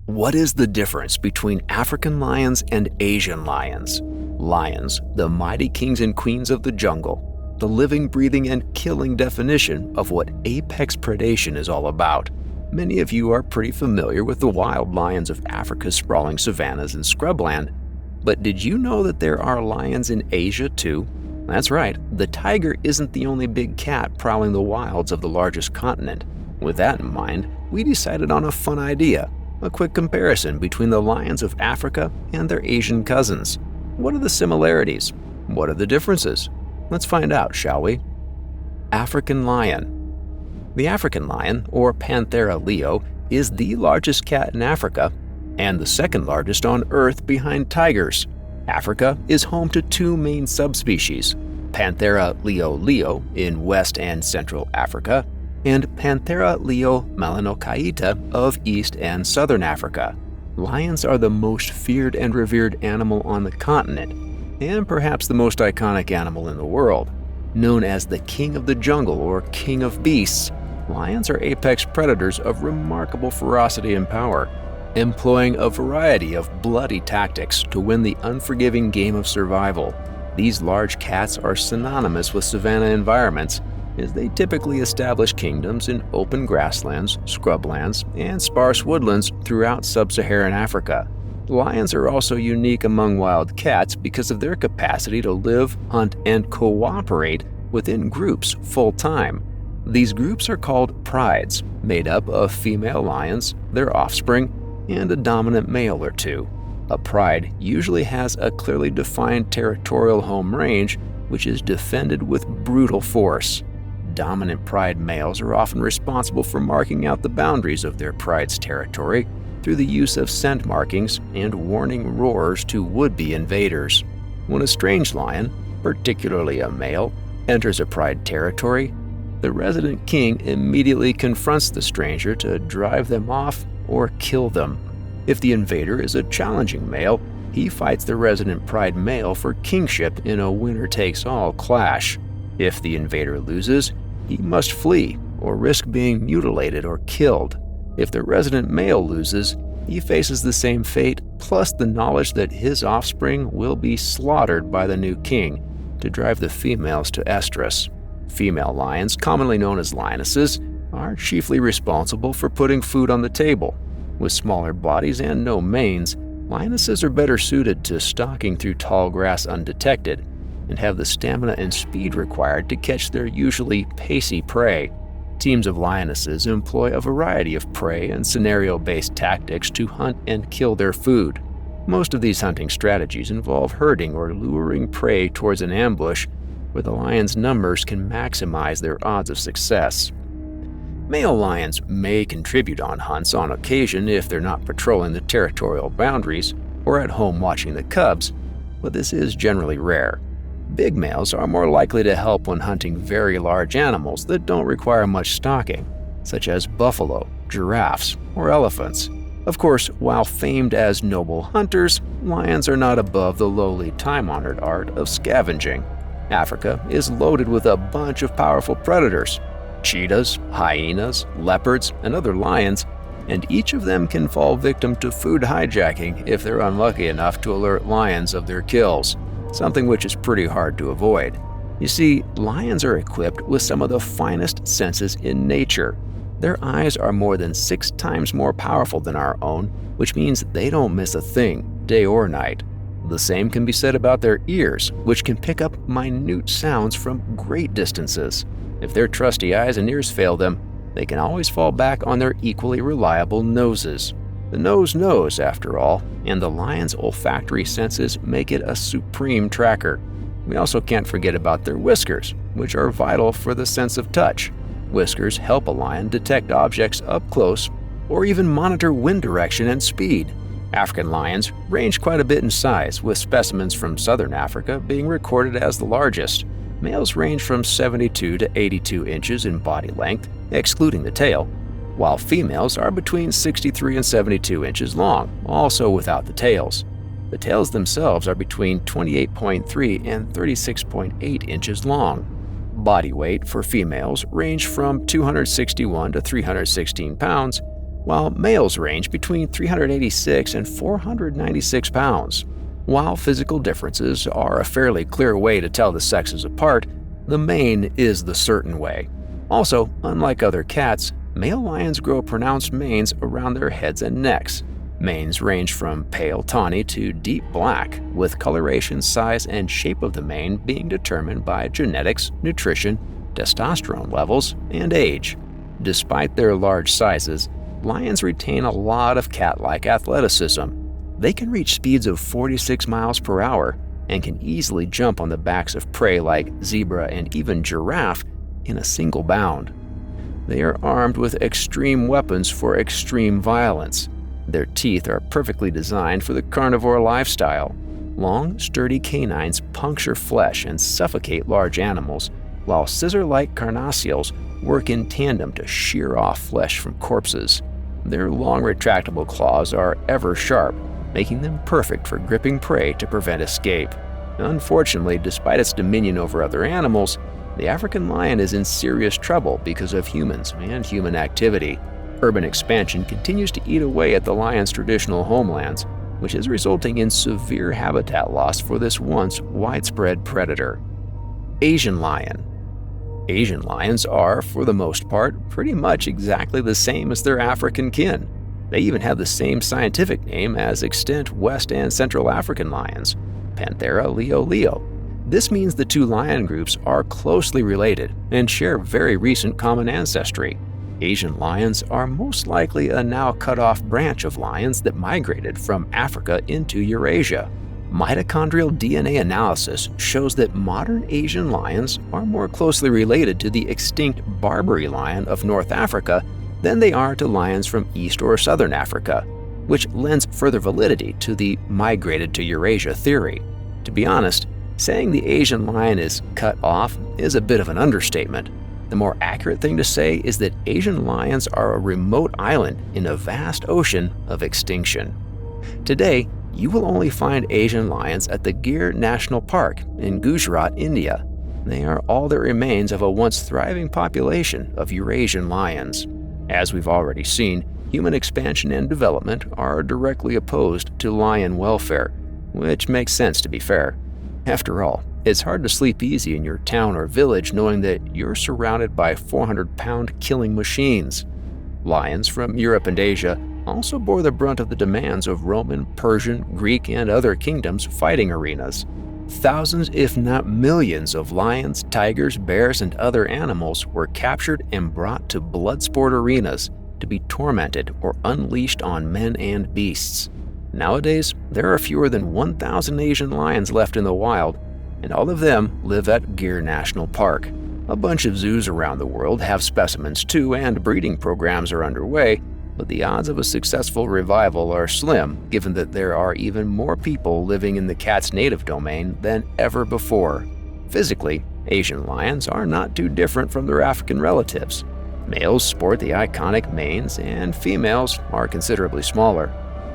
What is the difference between African lions and Asian lions? Lions, the mighty kings and queens of the jungle, the living, breathing, and killing definition of what apex predation is all about. Many of you are pretty familiar with the wild lions of Africa's sprawling savannas and scrubland, but did you know that there are lions in Asia too? That's right, the tiger isn't the only big cat prowling the wilds of the largest continent. With that in mind, we decided on a fun idea, a quick comparison between the lions of Africa and their Asian cousins. What are the similarities? What are the differences? Let's find out, shall we? African lion. The African lion, or Panthera leo, is the largest cat in Africa and the second largest on Earth behind tigers. Africa is home to two main subspecies, Panthera leo in West and Central Africa, and Panthera leo melanochaeta of East and Southern Africa. Lions are the most feared and revered animal on the continent, and perhaps the most iconic animal in the world. Known as the king of the jungle or king of beasts, lions are apex predators of remarkable ferocity and power, employing a variety of bloody tactics to win the unforgiving game of survival. These large cats are synonymous with savanna environments, as they typically establish kingdoms in open grasslands, scrublands, and sparse woodlands throughout sub-Saharan Africa. Lions are also unique among wild cats because of their capacity to live, hunt, and cooperate within groups full-time. These groups are called prides, made up of female lions, their offspring, and a dominant male or two. A pride usually has a clearly defined territorial home range, which is defended with brutal force. Dominant pride males are often responsible for marking out the boundaries of their pride's territory through the use of scent markings and warning roars to would-be invaders. When a strange lion, particularly a male, enters a pride territory, the resident king immediately confronts the stranger to drive them off or kill them. If the invader is a challenging male, he fights the resident pride male for kingship in a winner-takes-all clash. If the invader loses, he must flee or risk being mutilated or killed. If the resident male loses, he faces the same fate, plus the knowledge that his offspring will be slaughtered by the new king to drive the females to estrus. Female lions, commonly known as lionesses, are chiefly responsible for putting food on the table. With smaller bodies and no manes, lionesses are better suited to stalking through tall grass undetected and have the stamina and speed required to catch their usually pacey prey. Teams of lionesses employ a variety of prey and scenario-based tactics to hunt and kill their food. Most of these hunting strategies involve herding or luring prey towards an ambush where the lion's numbers can maximize their odds of success. Male lions may contribute on hunts on occasion if they're not patrolling the territorial boundaries or at home watching the cubs, but this is generally rare. Big males are more likely to help when hunting very large animals that don't require much stalking, such as buffalo, giraffes, or elephants. Of course, while famed as noble hunters, lions are not above the lowly time-honored art of scavenging. Africa is loaded with a bunch of powerful predators: cheetahs, hyenas, leopards, and other lions, and each of them can fall victim to food hijacking if they're unlucky enough to alert lions of their kills, something which is pretty hard to avoid. You see, lions are equipped with some of the finest senses in nature. Their eyes are more than 6 times more powerful than our own, which means they don't miss a thing, day or night. The same can be said about their ears, which can pick up minute sounds from great distances. If their trusty eyes and ears fail them, they can always fall back on their equally reliable noses. The nose knows, after all, and the lion's olfactory senses make it a supreme tracker. We also can't forget about their whiskers, which are vital for the sense of touch. Whiskers help a lion detect objects up close or even monitor wind direction and speed. African lions range quite a bit in size, with specimens from southern Africa being recorded as the largest. Males range from 72 to 82 inches in body length, excluding the tail, while females are between 63 and 72 inches long, also without the tails. The tails themselves are between 28.3 and 36.8 inches long. Body weight for females range from 261 to 316 pounds, while males range between 386 and 496 pounds. While physical differences are a fairly clear way to tell the sexes apart, the mane is the certain way. Also, unlike other cats, male lions grow pronounced manes around their heads and necks. Manes range from pale tawny to deep black, with coloration, size, and shape of the mane being determined by genetics, nutrition, testosterone levels, and age. Despite their large sizes, lions retain a lot of cat-like athleticism. They can reach speeds of 46 miles per hour and can easily jump on the backs of prey like zebra and even giraffe in a single bound. They are armed with extreme weapons for extreme violence. Their teeth are perfectly designed for the carnivore lifestyle. Long, sturdy canines puncture flesh and suffocate large animals, while scissor-like carnassials work in tandem to shear off flesh from corpses. Their long, retractable claws are ever sharp, making them perfect for gripping prey to prevent escape. Unfortunately, despite its dominion over other animals, the African lion is in serious trouble because of humans and human activity. Urban expansion continues to eat away at the lion's traditional homelands, which is resulting in severe habitat loss for this once widespread predator. Asian lion. Asian lions are, for the most part, pretty much exactly the same as their African kin. They even have the same scientific name as extant West and Central African lions, Panthera leo. This means the two lion groups are closely related and share very recent common ancestry. Asian lions are most likely a now cut-off branch of lions that migrated from Africa into Eurasia. Mitochondrial DNA analysis shows that modern Asian lions are more closely related to the extinct Barbary lion of North Africa than they are to lions from East or Southern Africa, which lends further validity to the migrated to Eurasia theory. To be honest, saying the Asian lion is cut off is a bit of an understatement. The more accurate thing to say is that Asian lions are a remote island in a vast ocean of extinction. Today, you will only find Asian lions at the Gir National Park in Gujarat, India. They are all that remains of a once thriving population of Eurasian lions. As we've already seen, human expansion and development are directly opposed to lion welfare, which makes sense to be fair. After all, it's hard to sleep easy in your town or village knowing that you're surrounded by 400-pound killing machines. Lions from Europe and Asia also bore the brunt of the demands of Roman, Persian, Greek, and other kingdoms' fighting arenas. Thousands, if not millions, of lions, tigers, bears, and other animals were captured and brought to blood sport arenas to be tormented or unleashed on men and beasts. Nowadays, there are fewer than 1,000 Asian lions left in the wild, and all of them live at Gir National Park. A bunch of zoos around the world have specimens too, and breeding programs are underway, but the odds of a successful revival are slim, given that there are even more people living in the cat's native domain than ever before. Physically, Asian lions are not too different from their African relatives. Males sport the iconic manes, and females are considerably smaller.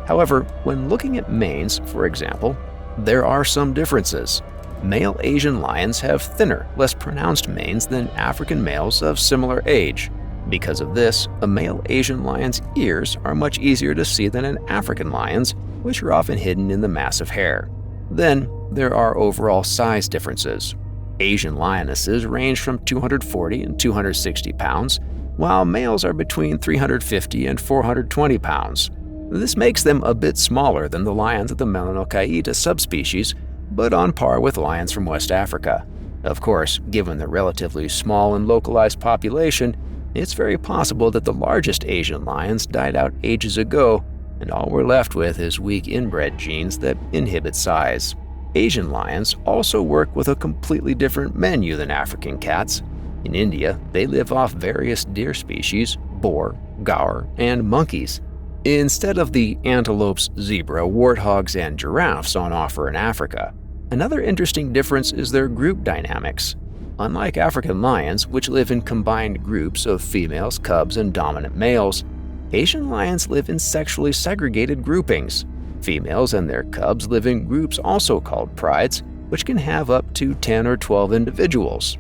However, when looking at manes, for example, there are some differences. Male Asian lions have thinner, less pronounced manes than African males of similar age. Because of this, a male Asian lion's ears are much easier to see than an African lion's, which are often hidden in the mass of hair. Then, there are overall size differences. Asian lionesses range from 240 and 260 pounds, while males are between 350 and 420 pounds. This makes them a bit smaller than the lions of the Melanochaeta subspecies, but on par with lions from West Africa. Of course, given the relatively small and localized population, it's very possible that the largest Asian lions died out ages ago, and all we're left with is weak inbred genes that inhibit size. Asian lions also work with a completely different menu than African cats. In India, they live off various deer species, boar, gaur, and monkeys, instead of the antelopes, zebra, warthogs, and giraffes on offer in Africa. Another interesting difference is their group dynamics. Unlike African lions, which live in combined groups of females, cubs, and dominant males, Asian lions live in sexually segregated groupings. Females and their cubs live in groups also called prides, which can have up to 10 or 12 individuals.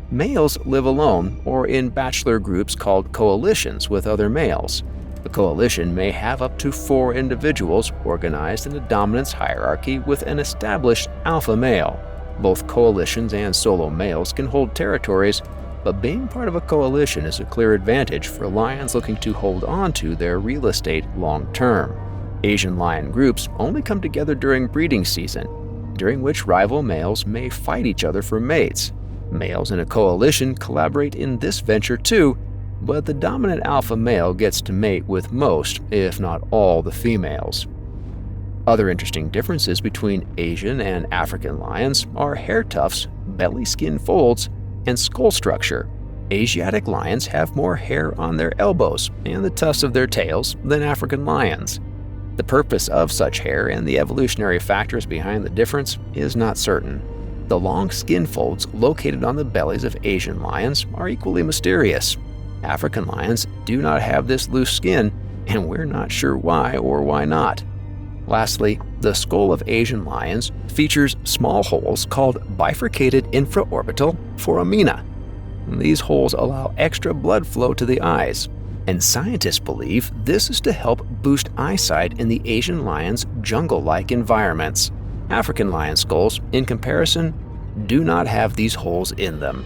Males live alone or in bachelor groups called coalitions with other males. A coalition may have up to 4 individuals organized in a dominance hierarchy with an established alpha male. Both coalitions and solo males can hold territories, but being part of a coalition is a clear advantage for lions looking to hold on to their real estate long term. Asian lion groups only come together during breeding season, during which rival males may fight each other for mates. Males in a coalition collaborate in this venture too, but the dominant alpha male gets to mate with most, if not all, the females. Other interesting differences between Asian and African lions are hair tufts, belly skin folds, and skull structure. Asiatic lions have more hair on their elbows and the tufts of their tails than African lions. The purpose of such hair and the evolutionary factors behind the difference is not certain. The long skin folds located on the bellies of Asian lions are equally mysterious. African lions do not have this loose skin, and we're not sure why or why not. Lastly, the skull of Asian lions features small holes called bifurcated infraorbital foramina. These holes allow extra blood flow to the eyes, and scientists believe this is to help boost eyesight in the Asian lion's jungle-like environments. African lion skulls, in comparison, do not have these holes in them.